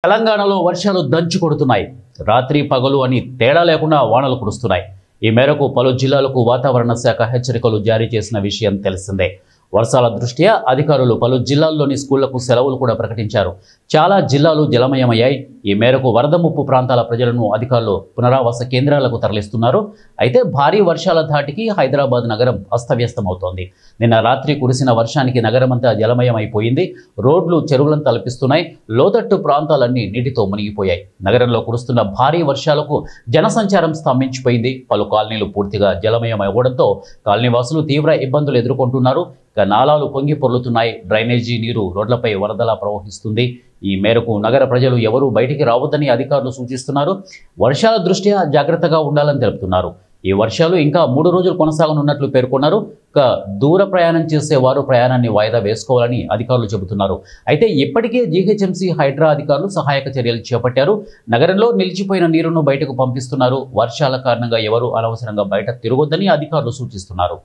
తెలంగాణలో వర్షాలు దంచు కొడుతున్నాయి. రాత్రి పగలు అని తేడా లేకుండా వానలు కురుస్తున్నాయి. ఈ మేరకు పలు జిల్లాలకు వాతావరణ శాఖ హెచ్చరికలు జారీ చేసిన విషయం తెలిసిందే. వర్షాల దృష్ట్యా అధికారులు పలు జిల్లాల్లోని స్కూళ్లకు సెలవులు కూడా ప్రకటించారు. చాలా జిల్లాలు జలమయమయ్యాయి. ఈ మేరకు వరద ముప్పు ప్రాంతాల ప్రజలను అధికారులు పునరావాస కేంద్రాలకు తరలిస్తున్నారు. అయితే భారీ వర్షాల ధాటికి హైదరాబాద్ నగరం అస్తవ్యస్తమవుతోంది. నిన్న రాత్రి కురిసిన వర్షానికి నగరమంతా జలమయమైపోయింది. రోడ్లు చెరువులను తలపిస్తున్నాయి. లోతట్టు ప్రాంతాలన్నీ నీటితో మునిగిపోయాయి. నగరంలో కురుస్తున్న భారీ వర్షాలకు జనసంచారం స్తంభించిపోయింది. పలు కాలనీలు పూర్తిగా జలమయం అవ్వడంతో కాలనీవాసులు తీవ్ర ఇబ్బందులు ఎదుర్కొంటున్నారు. నాలాలు పొంగి పొర్లుతున్నాయి. డ్రైనేజీ నీరు రోడ్లపై వరదలా ప్రవహిస్తుంది. ఈ మేరకు నగర ప్రజలు ఎవరూ బయటికి రావద్దని అధికారులు సూచిస్తున్నారు. వర్షాల దృష్ట్యా జాగ్రత్తగా ఉండాలని తెలుపుతున్నారు. ఈ వర్షాలు ఇంకా 3 రోజులు కొనసాగనున్నట్లు పేర్కొన్నారు. దూర ప్రయాణం చేసేవారు ప్రయాణాన్ని వాయిదా వేసుకోవాలని అధికారులు చెబుతున్నారు. అయితే ఇప్పటికే జీహెచ్ఎంసీ హైడ్రా అధికారులు సహాయక చర్యలు చేపట్టారు. నగరంలో నిలిచిపోయిన నీరును బయటకు పంపిస్తున్నారు. వర్షాల కారణంగా ఎవరూ అనవసరంగా బయట తిరగొద్దని అధికారులు సూచిస్తున్నారు.